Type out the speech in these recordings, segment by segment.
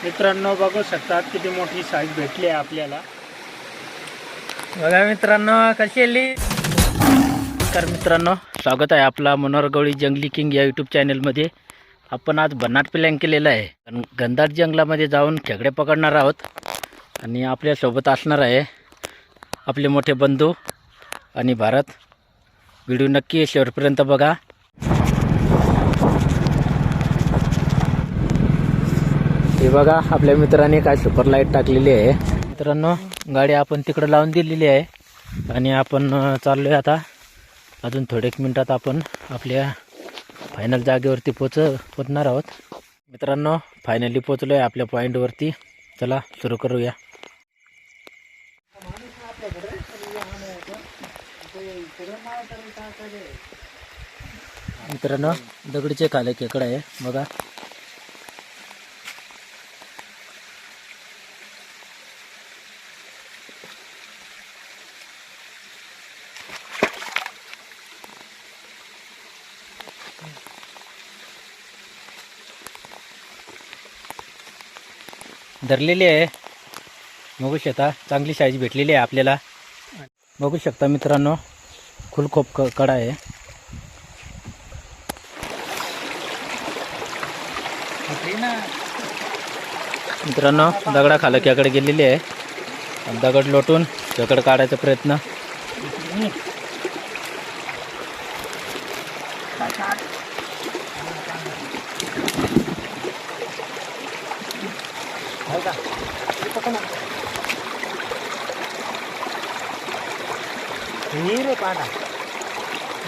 मित्रांनो बघू शकतात किती मोठी साईज भेटली आहे आपल्याला. बघा मित्रांनो कशी आली. तर मित्रांनो स्वागत आहे आपला मनोहर गवळी जंगली किंग या यूट्यूब चॅनलमध्ये. आपण आज भन्नाट प्लॅन केलेला आहे. घनदाट जंगलामध्ये जाऊन खेकडे पकडणार आहोत आणि आपल्यासोबत असणार आहे आपले मोठे बंधू आणि भारत. व्हिडिओ नक्की शेवटपर्यंत बघा. हे बघा आपल्या मित्राने काय सुपर लाईट टाकलेली आहे. मित्रांनो गाडी आपण तिकडे लावून दिलेली आहे आणि आपण चाललोय आता. अजून थोडे एक मिनिटात आपण आपल्या फायनल जागेवरती पोचणार आहोत. मित्रांनो फायनली पोचलो आहे आपल्या पॉईंटवरती. चला सुरू करूया. मित्रांनो दगडीचे खाले खेकडे आहे बघा. धरलेली आहे बघू शकता. चांगली साईज भेटलेली आहे आपल्याला. बघू शकता मित्रांनो खूप कडा आहे. मित्रांनो दगडा खाला खेकडे गेलेली आहे. दगड लोटून खेकडे काढायचा प्रयत्न. रे पाडा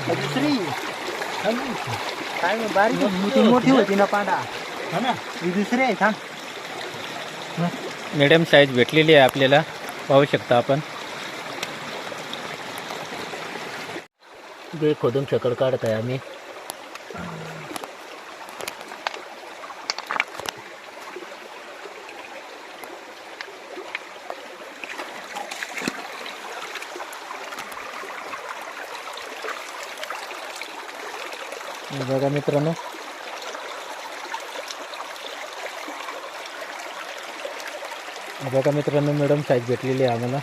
दुसरी काय बारीक मोठी होती ना पाडा. हा ना ही दुसरी आहे. थांब. मिडियम साईज भेटलेली आहे आपल्याला. पाहू शकता आपण. ते खोदून खेकड काढत आहे आम्ही. बघा मित्रांनो मिडियम साईज भेटलेली आहे आम्हाला.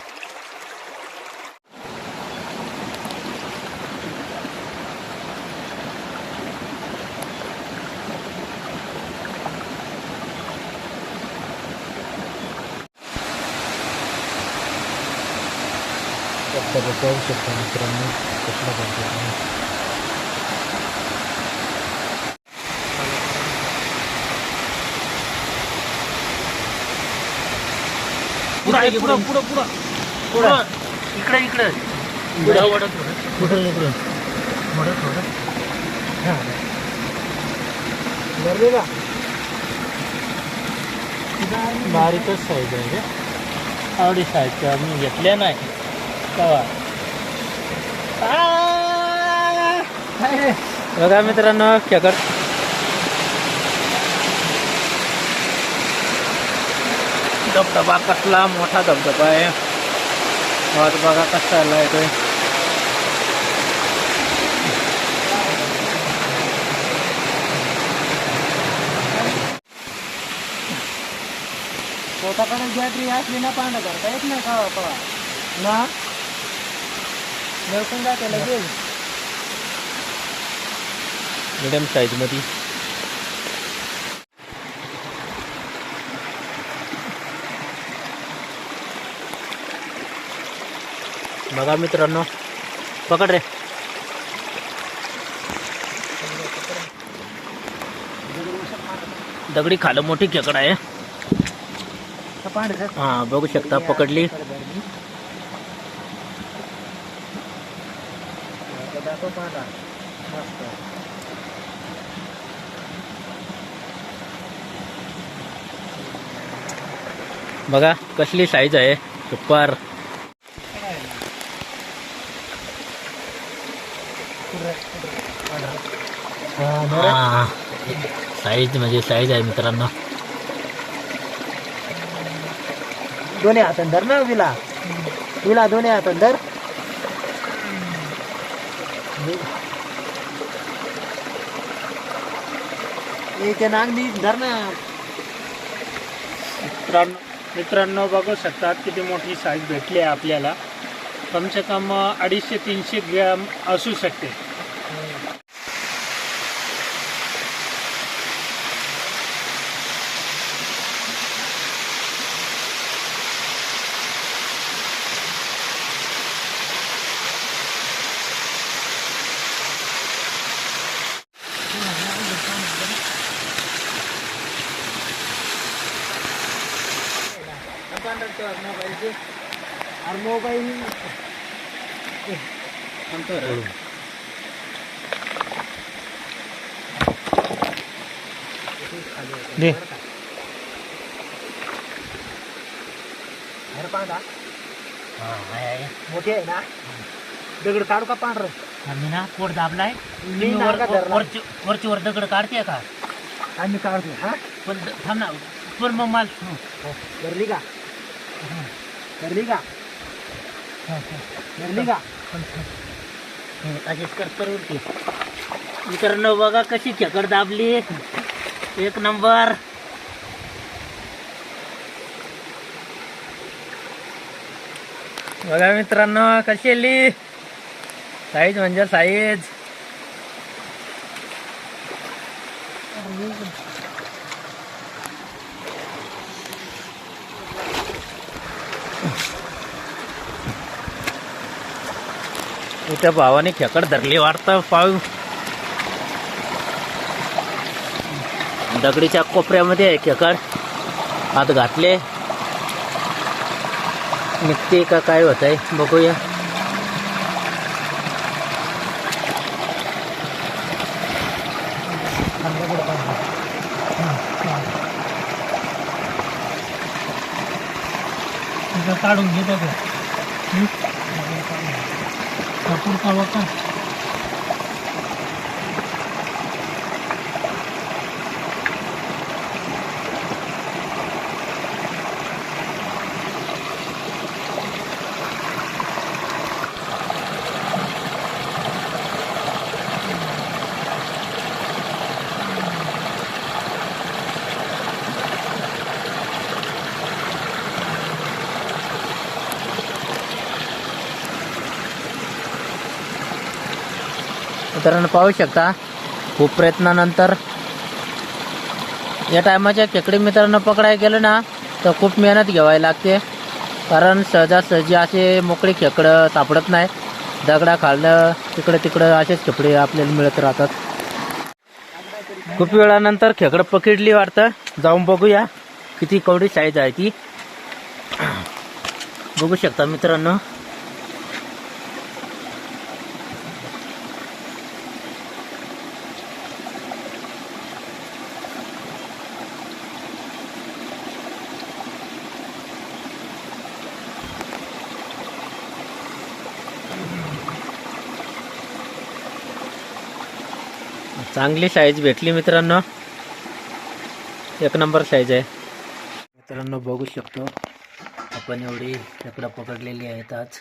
पाहू शकता मित्रांनो कसला पाहिजे. इकडे बारीकच साईज आहे. आवडी साईजच्या मी घेतल्या नाही तेव्हा. बघा मित्रांनो खेकड धबधबा कसला मोठा धबधबा आहे. आवाज बघा कसा आला येतोय. स्वतःकडे बॅटरी असली ना पांढरा करता येत नाही खावा पवा ना. लवकर जाते लगेच. मिडियम साईज मध्ये बघा मित्रांनो. पकड रे. दगडी खालं मोठी खेकड आहे. हा बघू शकता पकडली. बघा कसली साईज आहे. सुपर. साईज म्हणजे साईज आहे मित्रांनो. दोन्ही हातान धर ना विला दोन्ही हातान धर. एक नांगली धर ना. मित्रांनो बघू शकतात किती मोठी साईज भेटली आहे आपल्याला. कम से कम 250-300 ग्रॅम असू शकते. और मोबाइल दे पांढरा मोठी आहे ना. दगड काढू का पांढरं? आम्ही ना पोट दाबलाय. मी नाका धरला. वरची वर दगड काढते का? आम्ही काढतो. हा पण थांब ना, पण मग माल धरली का? धरली का? धरली का? अशीच करून की. मित्रांनो बघा कशी खेकड दाबली. एक नंबर. बघा मित्रांनो कशी आली साईज, म्हणजे साईज. त्या भावाने खेकड धरली वाटतं. पाव दगडीच्या कोपऱ्यामध्ये आहे खेकड. हात घातले, निघते का काय होत आहे बघूया. काढून घेतो पुढचा वका. मित्रांनो पाहू शकता खूप प्रयत्नानंतर या टायमाच्या खेकडी मित्रांनो पकडायला गेलं ना तर खूप मेहनत घ्यावी लागते. कारण सहजासहजी असे मोकळे खेकडं सापडत नाही. दगडा खाल्लं तिकडं असेच खेकडे आपल्याला मिळत राहतात. खूप वेळानंतर खेकडं पकडली वाटतं. जाऊन बघूया किती कवडी साईज आहे ती. बघू शकता मित्रांनो. चांगली साईज भेटली मित्रांनो. एक नंबर साईज आहे. मित्रांनो बघू शकतो आपण एवढी खेकडं पकडलेली आहेत आज.